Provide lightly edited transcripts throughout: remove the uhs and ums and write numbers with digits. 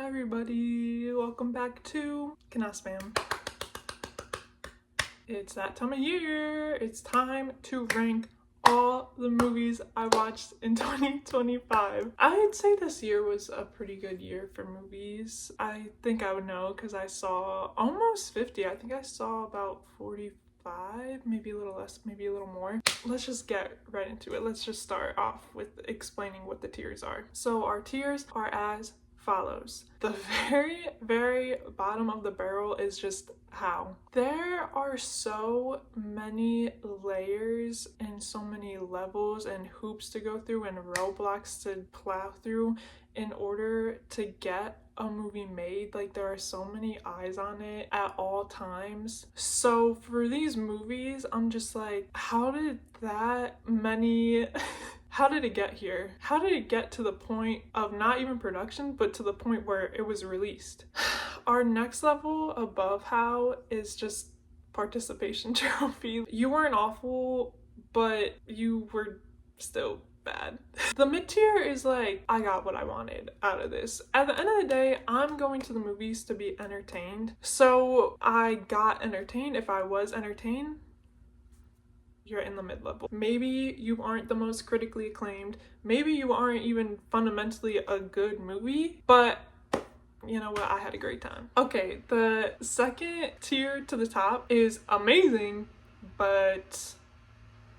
everybody, welcome back to kenahspam. It's that time of year. It's time to rank all the movies I watched in 2025. I'd say this year was a pretty good year for movies. I think I would know because I saw almost 50. I think I saw about 45, maybe a little less, maybe a little more. Let's just get right into it. Let's just start off with explaining what the tiers are. So our tiers are as follows. The very bottom of the barrel is just how. There are so many layers and so many levels and hoops to go through and roadblocks to plow through in order to get a movie made. Like, there are so many eyes on it at all times. So for these movies, I'm just like, how did it get here? How did it get to the point of not even production, but to the point where it was released? Our next level above how is just participation trophy. You weren't awful, but you were still bad. The mid-tier is like, I got what I wanted out of this. At the end of the day, I'm going to the movies to be entertained. So I got entertained. If I was entertained, you're in the mid-level. Maybe you aren't the most critically acclaimed. Maybe you aren't even fundamentally a good movie, but you know what? I had a great time. Okay, the second tier to the top is amazing, but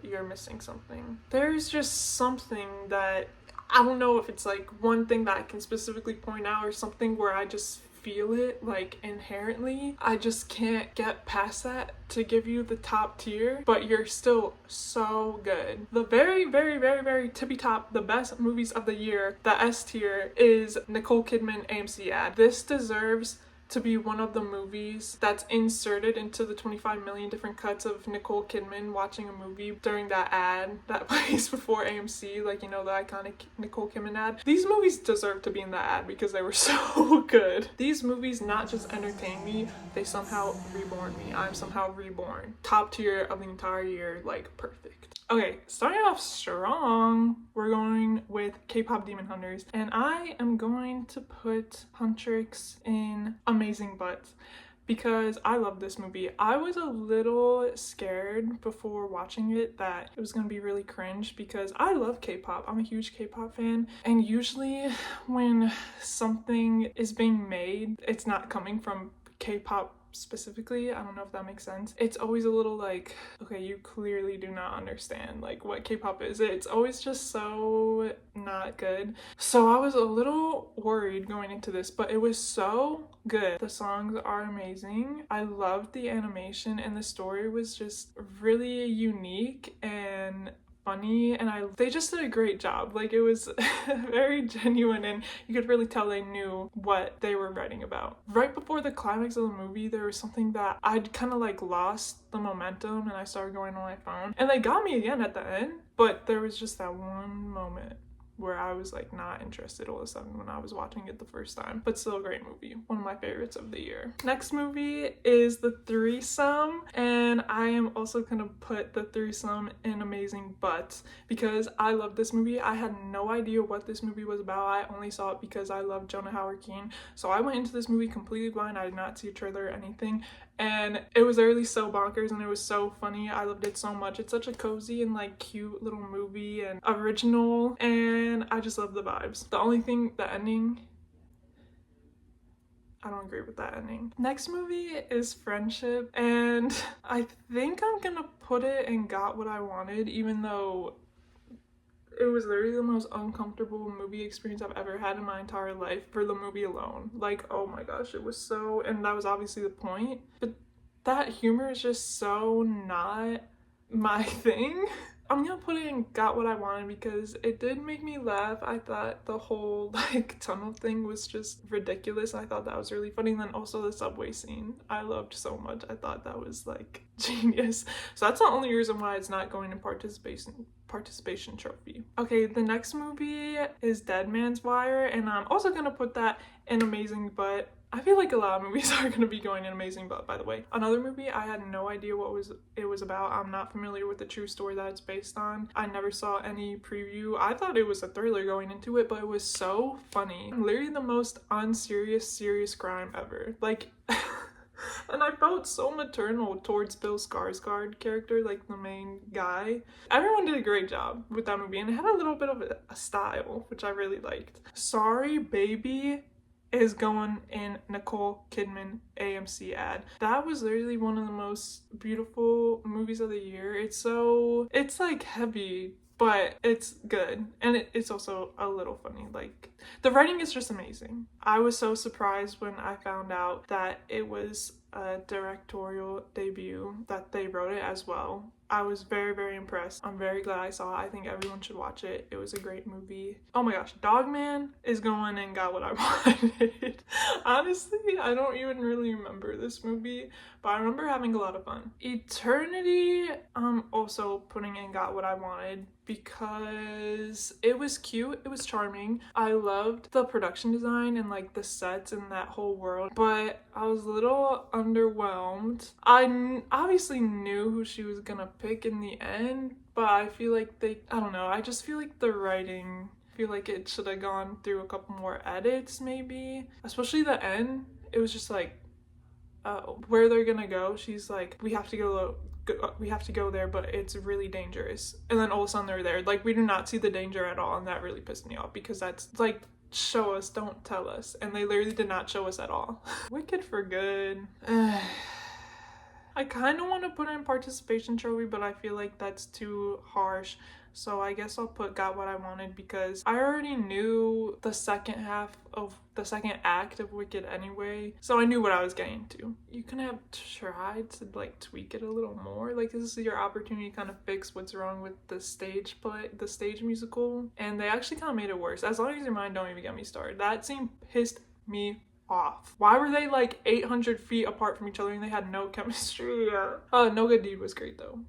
you're missing something. There's just something that, I don't know if it's like one thing that I can specifically point out or something where I just feel it like inherently. I just can't get past that to give you the top tier, but you're still so good. The very tippy top, the best movies of the year, the S tier, is Nicole Kidman AMC ad. This deserves to be one of the movies that's inserted into the 25 million different cuts of Nicole Kidman watching a movie during that ad that plays before AMC, like, you know, the iconic Nicole Kidman ad. These movies deserve to be in that ad because they were so good. These movies not just entertain me, they somehow reborn me. I'm somehow reborn. Top tier of the entire year, like perfect. Okay, starting off strong, we're going with K-pop Demon Hunters, and I am going to put Huntrix in Amazing Butts because I love this movie. I was a little scared before watching it that it was going to be really cringe because I love K-pop. I'm a huge K-pop fan, and usually when something is being made, it's not coming from K-pop specifically. I don't know if that makes sense. It's always a little like, okay, you clearly do not understand like what K-pop is. It's always just so not good. So I was a little worried going into this, but it was so good. The songs are amazing. I loved the animation, and the story was just really unique and funny, and they just did a great job. Like, it was very genuine, and you could really tell they knew what they were writing about. Right before the climax of the movie, there was something that I'd kind of like lost the momentum, and I started going on my phone, and they got me again at the end, but there was just that one moment where I was like not interested all of a sudden when I was watching it the first time. But still a great movie. One of my favorites of the year. Next movie is The Threesome, and I am also gonna put The Threesome in Amazing Butts because I love this movie. I had no idea what this movie was about. I only saw it because I love Jonah Hauer-Keane. So I went into this movie completely blind. I did not see a trailer or anything. And it was literally so bonkers, and it was so funny. I loved it so much. It's such a cozy and like cute little movie and original, and I just love the vibes. The only thing, the ending, I don't agree with that ending. Next movie is Friendship, and I think I'm gonna put it in Got What I Wanted, even though it was literally the most uncomfortable movie experience I've ever had in my entire life for the movie alone. Like, oh my gosh, it was so, and that was obviously the point, but that humor is just so not my thing. I'm gonna put it in Got What I Wanted because it did make me laugh. I thought the whole like tunnel thing was just ridiculous. I thought that was really funny. And then also the subway scene I loved so much. I thought that was like genius. So that's the only reason why it's not going in participation trophy. Okay, the next movie is Dead Man's Wire, and I'm also gonna put that in Amazing But. I feel like a lot of movies are going to be going in Amazing But, by the way. Another movie, I had no idea what it was about. I'm not familiar with the true story that it's based on. I never saw any preview. I thought it was a thriller going into it, but it was so funny. Literally the most unserious, serious crime ever. Like, and I felt so maternal towards Bill Skarsgård character, like the main guy. Everyone did a great job with that movie, and it had a little bit of a style, which I really liked. Sorry Baby is going in Nicole Kidman AMC ad. That was literally one of the most beautiful movies of the year. It's like heavy, but it's good, and it's also a little funny. Like, the writing is just amazing. I was so surprised when I found out that it was a directorial debut, that they wrote it as well. I was very, very impressed. I'm very glad I saw it. I think everyone should watch it. It was a great movie. Oh my gosh, Dogman is going and got what I wanted. Honestly, I don't even really remember this movie, but I remember having a lot of fun. Eternity, I'm also putting in got what I wanted because it was cute, it was charming. I loved the production design and like the sets and that whole world, but I was a little underwhelmed. I obviously knew who she was gonna pick in the end, but I feel like I don't know, I just feel like the writing, I feel like it should have gone through a couple more edits maybe, especially the end. It was just like, where they're gonna go, she's like, we have to go there, but it's really dangerous, and then all of a sudden they're there. Like, we do not see the danger at all, and that really pissed me off because that's like, show us, don't tell us, and they literally did not show us at all. Wicked for Good. I kind of want to put in participation trophy, but I feel like that's too harsh, so I guess I'll put got what I wanted because I already knew the second act of Wicked anyway, so I knew what I was getting into. You can have tried to like tweak it a little more. Like, this is your opportunity to kind of fix what's wrong with the stage musical, and they actually kind of made it worse. As Long as Your Mind, don't even get me started. That scene pissed me off. Why were they like 800 feet apart from each other and they had no chemistry? No Good Deed was great though.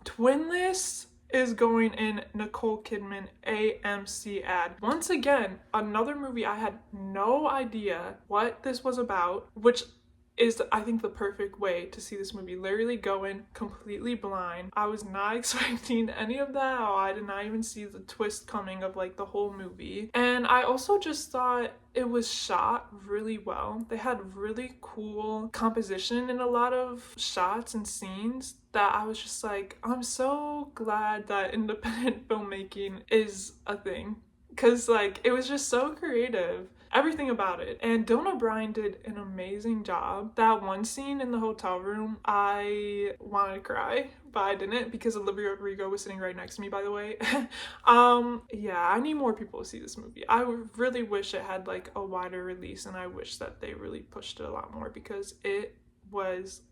Twinless is going in Nicole Kidman AMC ad. Once again, another movie I had no idea what this was about, which is, I think, the perfect way to see this movie. Literally go in completely blind. I was not expecting any of that. I did not even see the twist coming of like the whole movie. And I also just thought it was shot really well. They had really cool composition in a lot of shots and scenes that I was just like, I'm so glad that independent filmmaking is a thing. Cause like, it was just so creative. Everything about it. And Donna O'Brien did an amazing job. That one scene in the hotel room, I wanted to cry, but I didn't because Olivia Rodrigo was sitting right next to me, by the way. Yeah, I need more people to see this movie. I really wish it had like a wider release, and I wish that they really pushed it a lot more because it was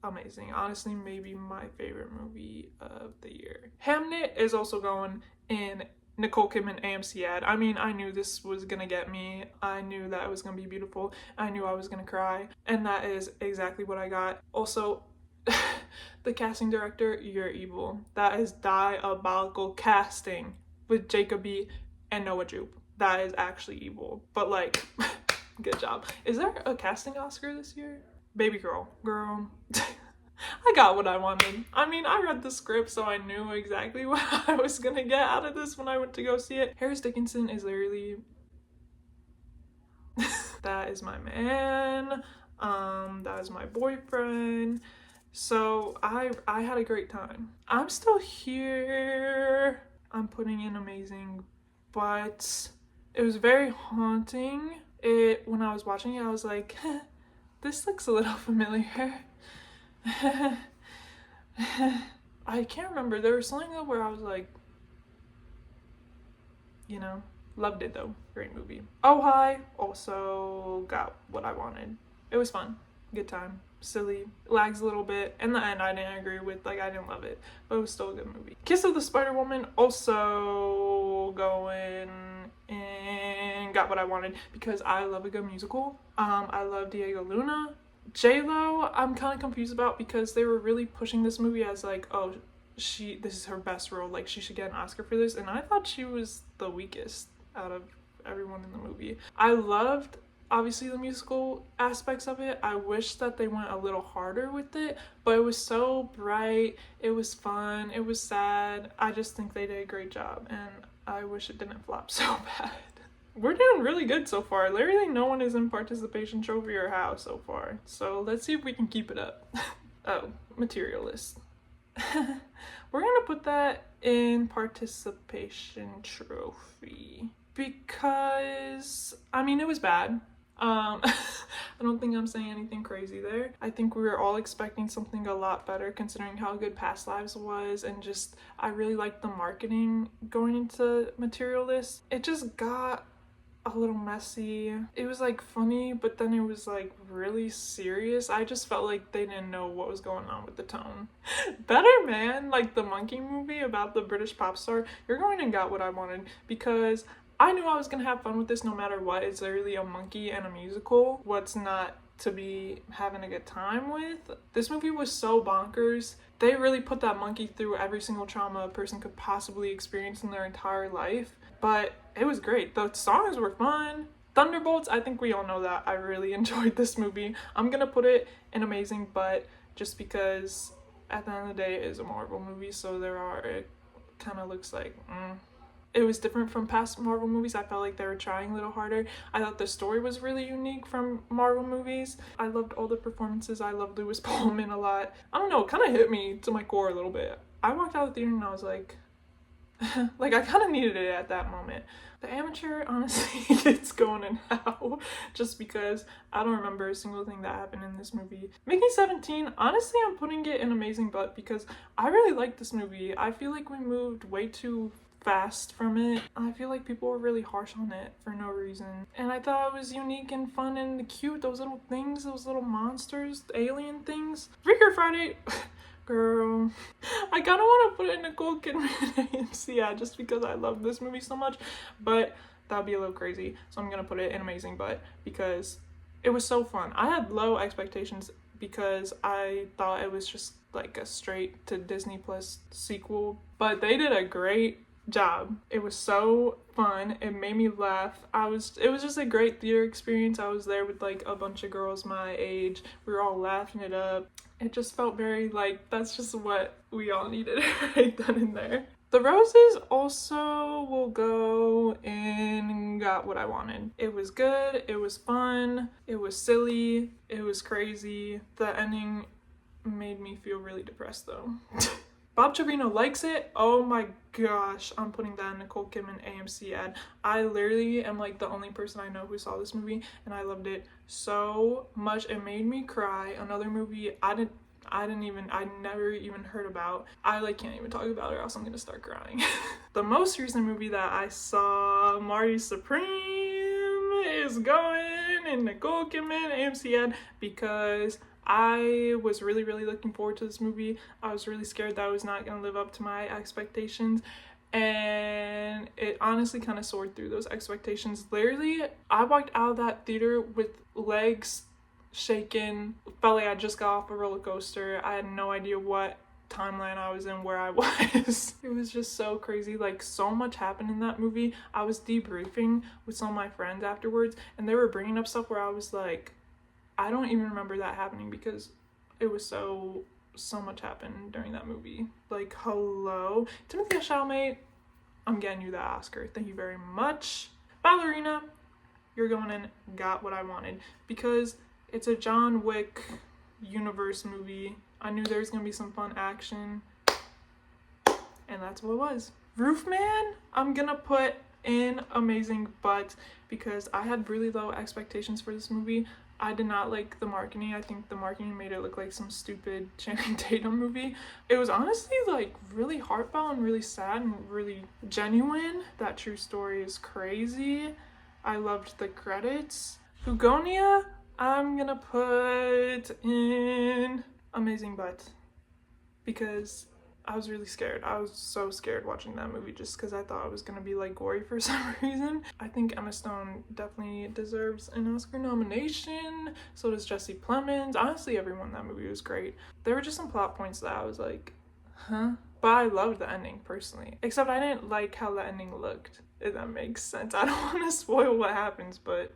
amazing. Honestly, maybe my favorite movie of the year. Hamnet is also going in Nicole Kidman AMC ad. I mean, I knew this was gonna get me. I knew that it was gonna be beautiful. I knew I was gonna cry, and that is exactly what I got. Also, the casting director, you're evil. That is diabolical casting with Jacob B and Noah Jupe. That is actually evil, but like, good job. Is there a casting Oscar this year? Baby girl. I got what I wanted. I mean, I read the script, so I knew exactly what I was gonna get out of this when I went to go see it. Harris Dickinson is literally that is my man. That is my boyfriend. So I had a great time. I'm still here. I'm putting in amazing, but it was very haunting. When I was watching it, I was like, this looks a little familiar. I can't remember. There was something where I was like, you know, loved it though. Great movie. Oh Hi also got what I wanted. It was fun. Good time. Silly. Lags a little bit. In the end, I didn't agree with, like, I didn't love it, but it was still a good movie. Kiss of the Spider-Woman also going and got what I wanted because I love a good musical. I love Diego Luna. J-Lo, I'm kind of confused about because they were really pushing this movie as like, oh, this is her best role, like she should get an Oscar for this, and I thought she was the weakest out of everyone in the movie. I loved obviously the musical aspects of it. I wish that they went a little harder with it, but it was so bright, it was fun, it was sad. I just think they did a great job, and I wish it didn't flop so bad. We're doing really good so far. Literally no one is in participation trophy or how so far. So let's see if we can keep it up. Oh, materialist. We're gonna put that in participation trophy because, I mean, it was bad. I don't think I'm saying anything crazy there. I think we were all expecting something a lot better considering how good Past Lives was, and just I really liked the marketing going into Materialist. It just got a little messy. It was like funny, but then it was like really serious. I just felt like they didn't know what was going on with the tone. Better Man, like the monkey movie about the British pop star, you're going and got what I wanted, because I knew I was gonna have fun with this no matter what. It's literally a monkey and a musical. What's not to be having a good time with? This movie was so bonkers. They really put that monkey through every single trauma a person could possibly experience in their entire life. But it was great. The songs were fun. Thunderbolts, I think we all know that. I really enjoyed this movie. I'm gonna put it in amazing, but just because at the end of the day it is a Marvel movie, so it kind of looks like It was different from past Marvel movies. I felt like they were trying a little harder. I thought the story was really unique from Marvel movies. I loved all the performances. I loved Lewis Pullman a lot. I don't know, it kind of hit me to my core a little bit. I walked out of the theater and I was like, like I kind of needed it at that moment. The Amateur, honestly, it's going in now just because I don't remember a single thing that happened in this movie. Mickey 17, honestly, I'm putting it in amazing but because I really like this movie. I feel like we moved way too fast from it. I feel like people were really harsh on it for no reason. And I thought it was unique and fun and cute. Those little things, those little monsters, the alien things. Freaker Friday, girl. I kind of want to put it in Nicole Kidman AMC ad just because I love this movie so much. But that would be a little crazy. So I'm going to put it in amazing but because it was so fun. I had low expectations because I thought it was just like a straight to Disney Plus sequel. But they did a great job. It was so fun. It made me laugh. It was just a great theater experience. I was there with like a bunch of girls my age. We were all laughing it up. It just felt very like that's just what we all needed right then and there. The roses also will go in got what I wanted. It was good, it was fun, it was silly, it was crazy. The ending made me feel really depressed though. Bob Trevino likes it. Oh my gosh, I'm putting that in Nicole Kidman AMC ad. I literally am like the only person I know who saw this movie and I loved it so much. It made me cry. Another movie I never even heard about. I like can't even talk about it or else I'm gonna start crying. The most recent movie that I saw, Marty Supreme, is going in Nicole Kidman AMC ad because I was really looking forward to this movie. I was really scared that I was not going to live up to my expectations, and it honestly kind of soared through those expectations. Literally, I walked out of that theater with legs shaking, felt like I just got off a roller coaster. I had no idea what timeline I was in, where I was. It was just so crazy. Like, so much happened in that movie. I was debriefing with some of my friends afterwards, and they were bringing up stuff where I was like, I don't even remember that happening because it was so much happened during that movie. Like, hello. Timothée Chalamet, I'm getting you that Oscar. Thank you very much. Ballerina, you're going in got what I wanted because it's a John Wick universe movie. I knew there was going to be some fun action, and that's what it was. Roofman, I'm going to put in amazing but because I had really low expectations for this movie. I did not like the marketing. I think the marketing made it look like some stupid Channing Tatum movie. It was honestly like really heartfelt and really sad and really genuine. That true story is crazy. I loved the credits. Hugonia, I'm gonna put in amazing but because I was really scared. I was so scared watching that movie just because I thought it was going to be like gory for some reason. I think Emma Stone definitely deserves an Oscar nomination. So does Jesse Plemons. Honestly, everyone in that movie was great. There were just some plot points that I was like, huh? But I loved the ending personally. Except I didn't like how the ending looked, if that makes sense. I don't want to spoil what happens, but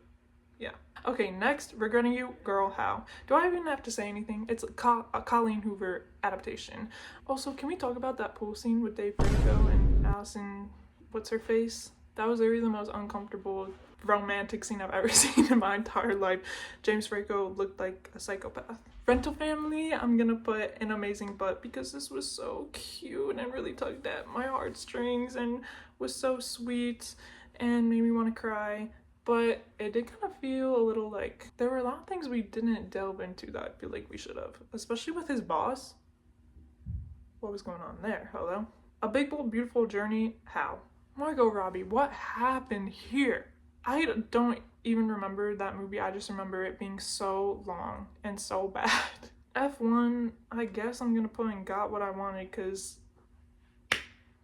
Yeah. Okay, next, Regretting You, Girl, How. Do I even have to say anything? It's a Colleen Hoover adaptation. Also, can we talk about that pool scene with Dave Franco and Allison, what's her face? That was literally the most uncomfortable romantic scene I've ever seen in my entire life. James Franco looked like a psychopath. Rental Family, I'm gonna put An Amazing Butt because this was so cute and really tugged at my heartstrings and was so sweet and made me want to cry. But it did kind of feel a little like there were a lot of things we didn't delve into that I feel like we should have, especially with his boss. What was going on there? Hello? A Big Bold Beautiful Journey, How? Margot Robbie, what happened here? I don't even remember that movie. I just remember it being so long and so bad. F1, I guess I'm gonna put in Got What I Wanted because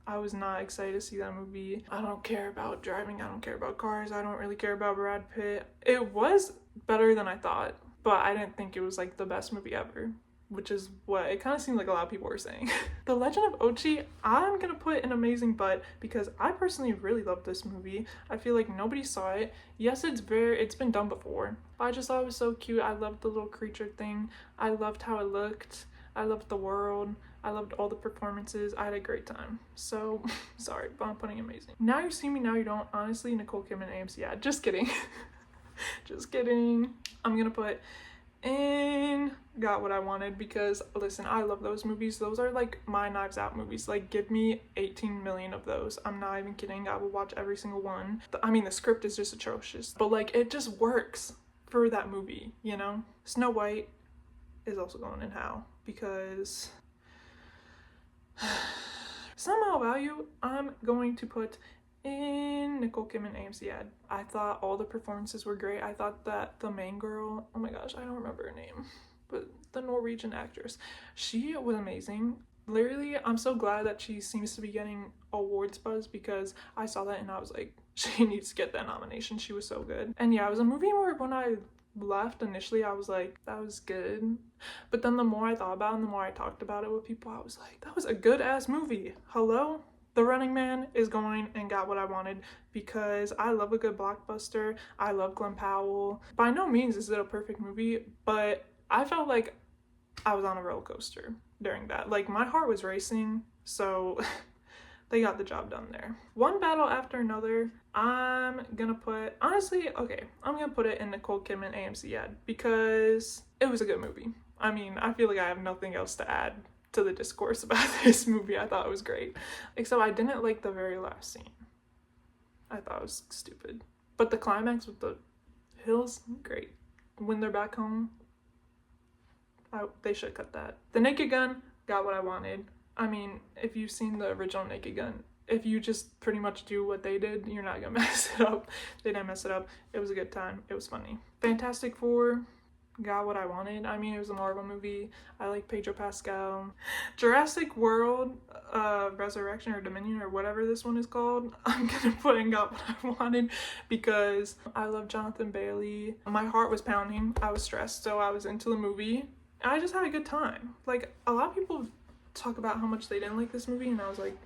I was not excited to see that movie. I don't care about driving, I don't care about cars, I don't really care about Brad Pitt. It was better than I thought, but I didn't think it was like the best movie ever, which is what it kind of seemed like a lot of people were saying. The Legend of Ochi, I'm gonna put An Amazing Butt because I personally really love this movie. I feel like nobody saw it. Yes, it's been done before, but I just thought it was so cute. I loved the little creature thing. I loved how it looked. I loved the world. I loved all the performances. I had a great time. So, sorry, but I'm putting amazing. Now You See Me, Now You Don't. Honestly, Nicole Kidman, AMC. Yeah, just kidding. Just kidding. I'm gonna put in Got What I Wanted because, listen, I love those movies. Those are like my Knives Out movies. Like, give me 18 million of those. I'm not even kidding. I will watch every single one. I mean, the script is just atrocious, but like, it just works for that movie, you know? Snow White is also going in How because somehow value I'm going to put in Nicole Kidman AMC ad. I thought all the performances were great. I thought that the main girl, oh my gosh, I don't remember her name, but the Norwegian actress, she was amazing. Literally, I'm so glad that she seems to be getting awards buzz because I saw that and I was like, she needs to get that nomination. She was so good. And yeah, it was a movie where when I left initially I was like, that was good, but then the more I thought about it and the more I talked about it with people, I was like, that was a good ass movie. Hello? The Running Man is going and Got What I Wanted because I love a good blockbuster. I love Glenn Powell. By no means is it a perfect movie, but I felt like I was on a roller coaster during that. Like, my heart was racing, so they got the job done there. One Battle After Another, I'm gonna put, honestly, okay, I'm gonna put it in Nicole Kidman AMC ad because it was a good movie. I mean, I feel like I have nothing else to add to the discourse about this movie. I thought it was great. Except I didn't like the very last scene. I thought it was stupid. But the climax with the hills, great. When they're back home, they should cut that. The Naked Gun, Got What I Wanted. I mean, if you've seen the original Naked Gun, if you just pretty much do what they did, you're not gonna mess it up. They didn't mess it up. It was a good time. It was funny. Fantastic Four, Got What I Wanted. I mean, it was a Marvel movie. I like Pedro Pascal. Jurassic World, Resurrection or Dominion or whatever this one is called, I'm gonna put in Got What I Wanted because I love Jonathan Bailey. My heart was pounding. I was stressed, so I was into the movie. I just had a good time. Like, a lot of people talk about how much they didn't like this movie, and I was like,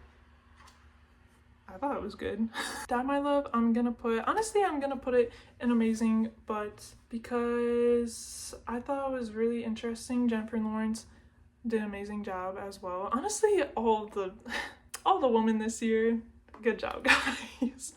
I thought it was good. Dad My Love, I'm gonna put it in Amazing, but because I thought it was really interesting. Jennifer Lawrence did an amazing job as well. Honestly, all the women this year, good job, guys.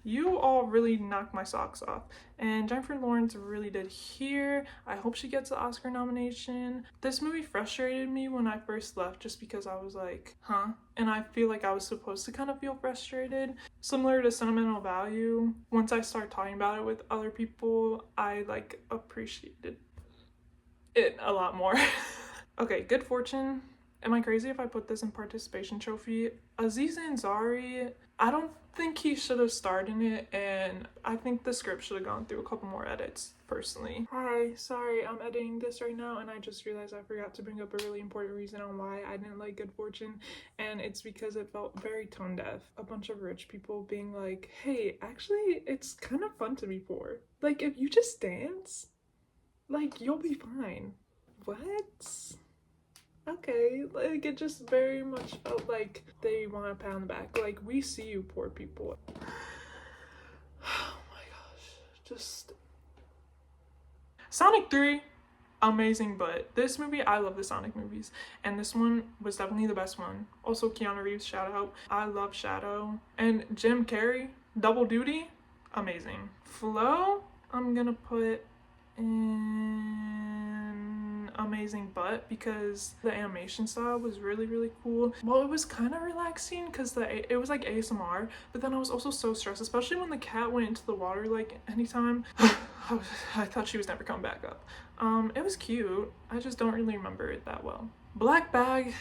You all really knocked my socks off, and Jennifer Lawrence really did here. I hope she gets the Oscar nomination. This movie frustrated me when I first left just because I was like, huh? And I feel like I was supposed to kind of feel frustrated. Similar to Sentimental Value, once I start talking about it with other people, I like appreciated it a lot more. Okay, Good Fortune. Am I crazy if I put this in participation trophy? Aziz Ansari, I don't think he should have starred in it, and I think the script should have gone through a couple more edits, personally. Hi, sorry, I'm editing this right now, and I just realized I forgot to bring up a really important reason on why I didn't like Good Fortune, and it's because it felt very tone deaf. A bunch of rich people being like, hey, actually, it's kind of fun to be poor. Like, if you just dance, like, you'll be fine. What? Okay, like, it just very much felt like they want a pat on the back. Like, we see you, poor people. Oh my gosh, just Sonic 3, amazing, but this movie, I love the Sonic movies, and this one was definitely the best one. Also, Keanu Reeves, shout out. I love Shadow. And Jim Carrey, double duty, amazing. Flo, I'm gonna put in amazing, but because the animation style was really, really cool. Well, it was kind of relaxing because it was like ASMR, but then I was also so stressed, especially when the cat went into the water like anytime. I thought she was never coming back up. It was cute. I just don't really remember it that well. Black Bag,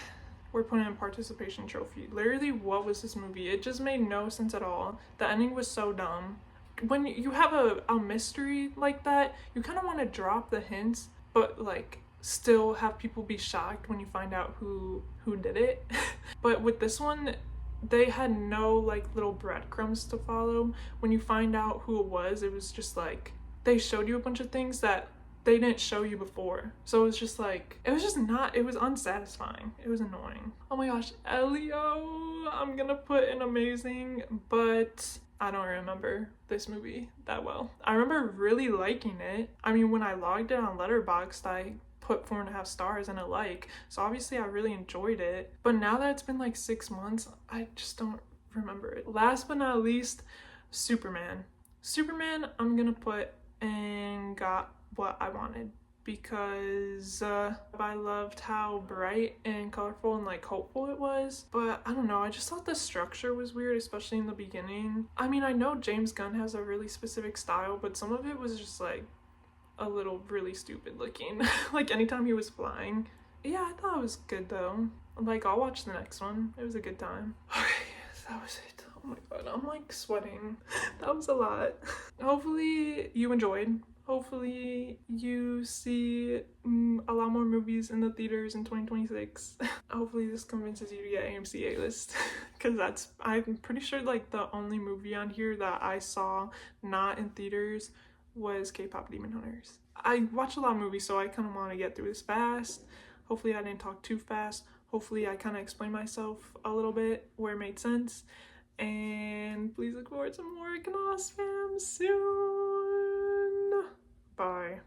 we're putting in participation trophy. Literally, what was this movie? It just made no sense at all. The ending was so dumb. When you have a mystery like that, you kind of want to drop the hints, but like still have people be shocked when you find out who did it. But with this one, they had no like little breadcrumbs to follow. When you find out who it was just like they showed you a bunch of things that they didn't show you before. So it was just like, it was unsatisfying. It was annoying. Oh my gosh, Elio, I'm gonna put an amazing, but I don't remember this movie that well. I remember really liking it. I mean, when I logged it on Letterboxd, I put 4.5 stars and a like. So obviously I really enjoyed it. But now that it's been like 6 months, I just don't remember it. Last but not least, Superman. Superman, I'm gonna put and got what I wanted because I loved how bright and colorful and like hopeful it was, but I don't know, I just thought the structure was weird, especially in the beginning. I mean, I know James Gunn has a really specific style, but some of it was just like a little really stupid looking. Like anytime he was flying. Yeah, I thought it was good though. Like, I'll watch the next one. It was a good time. Okay, that was it. Oh my god, I'm like sweating. That was a lot. Hopefully you enjoyed. Hopefully you see a lot more movies in the theaters in 2026. Hopefully this convinces you to get AMC A-list, because I'm pretty sure like the only movie on here that I saw not in theaters was K-pop Demon Hunters. I watch a lot of movies, so I kind of want to get through this fast. Hopefully I didn't talk too fast. Hopefully I kind of explained myself a little bit where it made sense. And please look forward to more kenah spam soon. Bye.